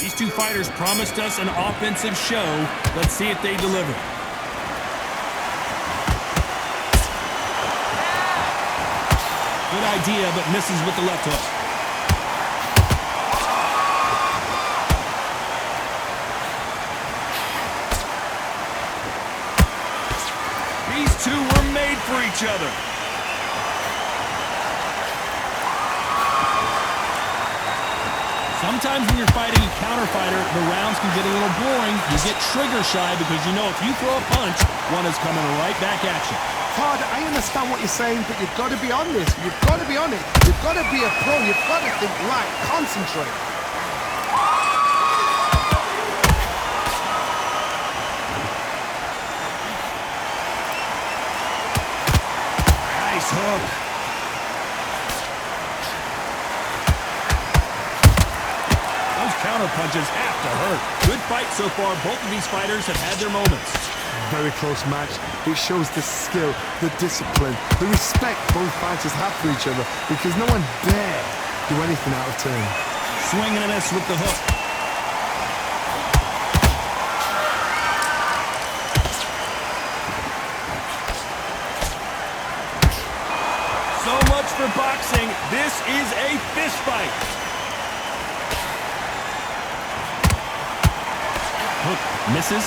These two fighters promised us an offensive show. Let's see if they deliver. Good idea, but misses with the left hook. These two were made for each other. Sometimes when you're fighting a counter fighter, the rounds can get a little boring. You get trigger shy because you know if you throw a punch, one is coming right back at you. Todd, I understand what you're saying, but you've got to be on this. You've got to be on it. You've got to be a pro. You've got to think right. Concentrate. Nice hook. Counter punches have to hurt. Good fight so far. Both of these fighters have had their moments. Very close match. It shows the skill, the discipline, the respect both fighters have for each other because no one dare do anything out of turn. Swinging and a miss with the hook. So much for boxing. This is a fist fight. Hook misses.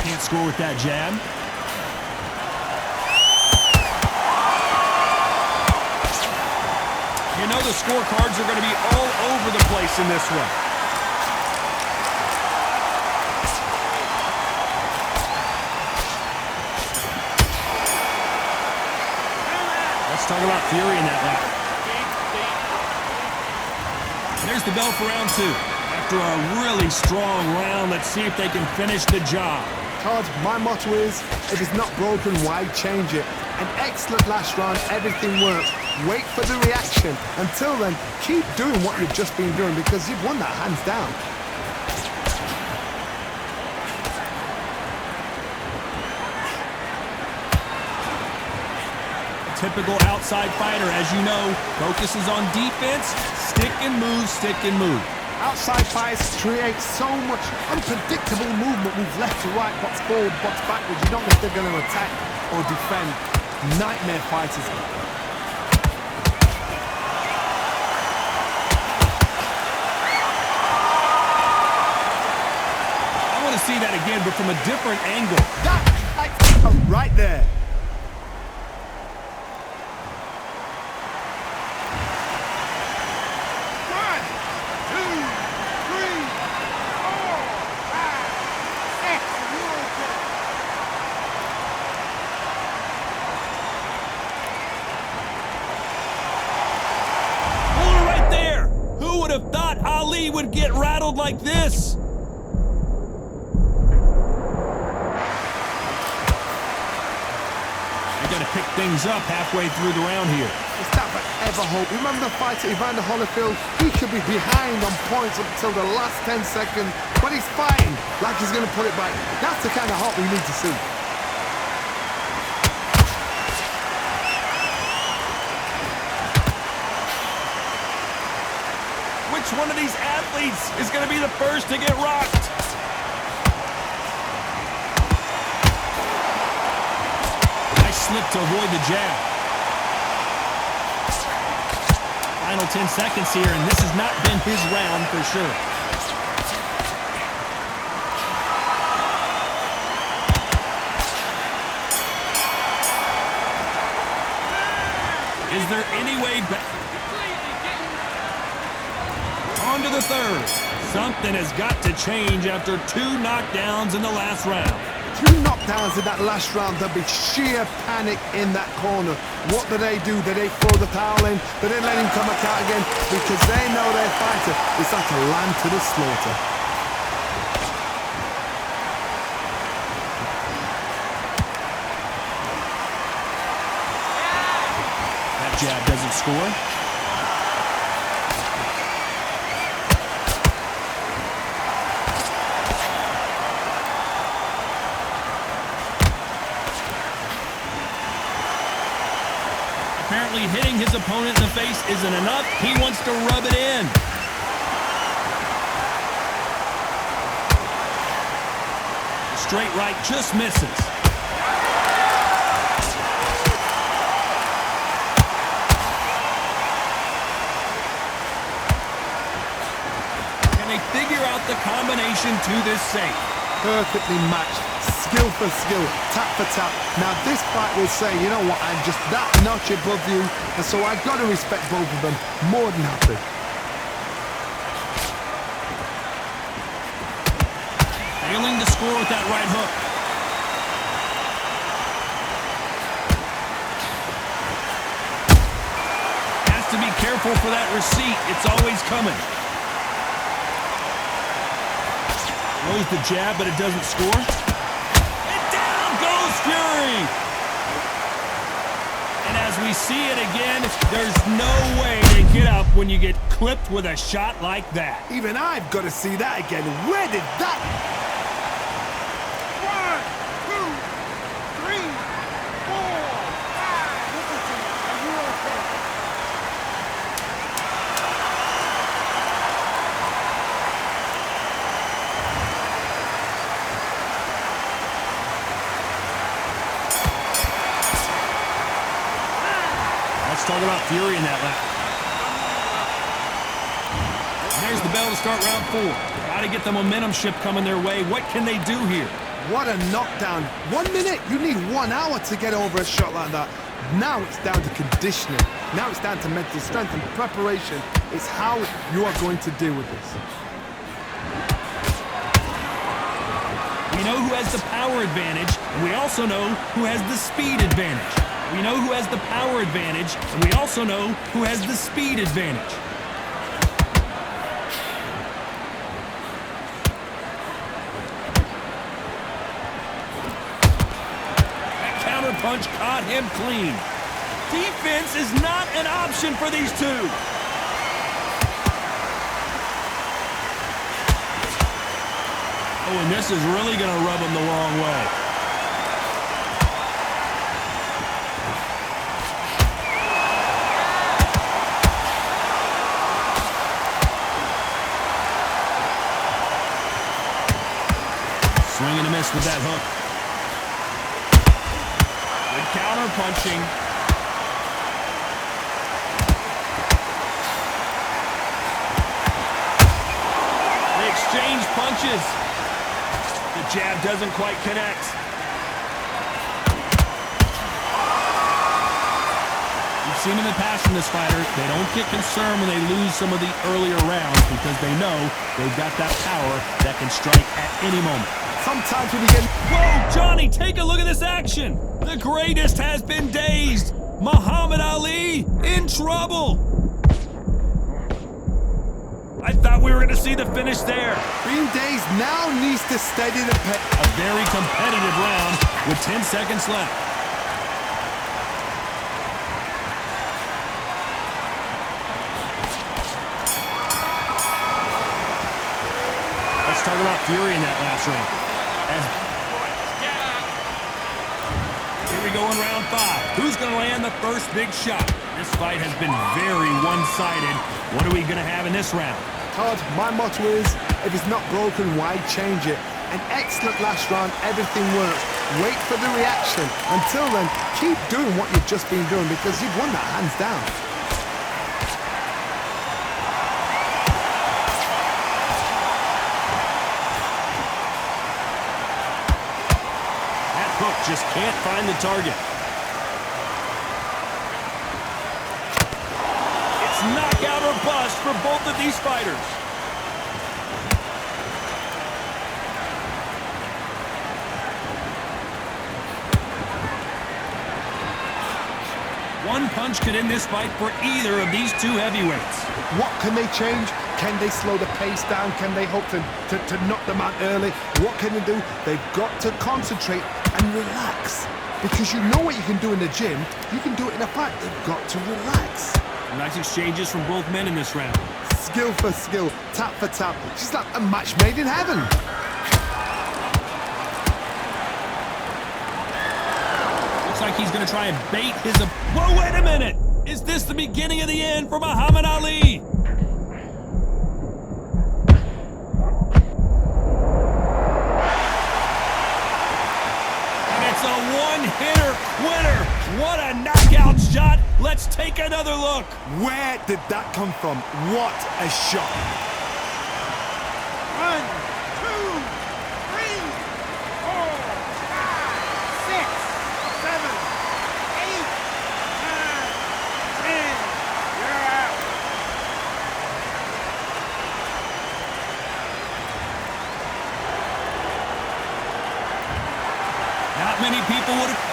Can't score with that jab. You know the scorecards are going to be all over the place in this one. Talk about fury in that round. There's the bell for round two. After a really strong round, let's see if they can finish the job. Todd, my motto is, if it's not broken, why change it? An excellent last round, everything worked. Wait for the reaction. Until then, keep doing what you've just been doing because you've won that hands down. Typical outside fighter, as you know, focuses on defense, stick and move, stick and move. Outside fighters create so much unpredictable movement, moves left to right, box forward, box backwards. You don't know if they're going to attack or defend. Nightmare fighters. I want to see that again, but from a different angle. Right there. Have thought Ali would get rattled like this. They got to pick things up halfway through the round here. It's that forever hope. Remember the fight at Evander Holyfield? He could be behind on points up until the last 10 seconds, but he's fighting like he's going to put it back. That's the kind of hope we need to see. Which one of these athletes is going to be the first to get rocked? Nice slip to avoid the jab. Final 10 seconds here, and this has not been his round for sure. Is there any way back? On to the third. Something has got to change after two knockdowns in the last round. Two knockdowns in that last round, there'll be sheer panic in that corner. What do? Do they throw the towel in? Do they let him come back out again? Because they know their fighter is like a lamb to the slaughter. That jab doesn't score. Apparently hitting his opponent in the face isn't enough. He wants to rub it in. Straight right just misses. Can they figure out the combination to this save? Perfectly matched, skill for skill, tap for tap. Now this fight will say, you know what, I'm just that notch above you, and so I've got to respect both of them. More than happy. Failing to score with that right hook. Has to be careful for that receipt. It's always coming. Throws the jab, but it doesn't score. And down goes Fury! And as we see it again, there's no way to get up when you get clipped with a shot like that. Even I've got to see that again. Where did that... 1, 2, 3, 4, 5. Listen to me. Are you okay? Let's talk about Fury in that lap. There's the bell to start round 4. Got to get the momentum shift coming their way. What can they do here? What a knockdown. 1 minute, you need 1 hour to get over a shot like that. Now it's down to conditioning. Now it's down to mental strength and preparation. It's how you are going to deal with this. We know who has the power advantage, and we also know who has the speed advantage. We know who has the power advantage, and we also know who has the speed advantage. That counter punch caught him clean. Defense is not an option for these two. Oh, and this is really going to rub him the wrong way. Swing and a miss with that hook. Good counter punching. They exchange punches. The jab doesn't quite connect. You've seen in the past from this fighter, they don't get concerned when they lose some of the earlier rounds because they know they've got that power that can strike at any moment. Sometimes when you get... Whoa, Johnny, take a look at this action. The greatest has been dazed. Muhammad Ali in trouble. I thought we were going to see the finish there. Being dazed now needs to steady the pace. A very competitive round with 10 seconds left. Let's talk about Fury in that last round. Here we go in round 5. Who's going to land the first big shot? This fight has been very one-sided. What are we going to have in this round? Todd, my motto is, if it's not broken, why change it? An excellent last round, everything works. Wait for the reaction. Until then, keep doing what you've just been doing because you've won that hands down. That hook just can't find the target. Knockout or bust for both of these fighters. One punch could end this fight for either of these two heavyweights. What can they change? Can they slow the pace down? Can they hope to knock them out early? What can they do? They've got to concentrate and relax. Because you know what you can do in the gym, you can do it in a fight. They've got to relax. Nice exchanges from both men in this round. Skill for skill, tap for tap. She's like a match made in heaven. Looks like he's going to try and bait his... Whoa, wait a minute! Is this the beginning of the end for Muhammad Ali? And it's a one-hitter quitter. What a knockout shot. Let's take another look. Where did that come from? What a shot. 1, 2, 3, 4, 5, 6, 7, 8, 9, 10. You're out. Not many people would have...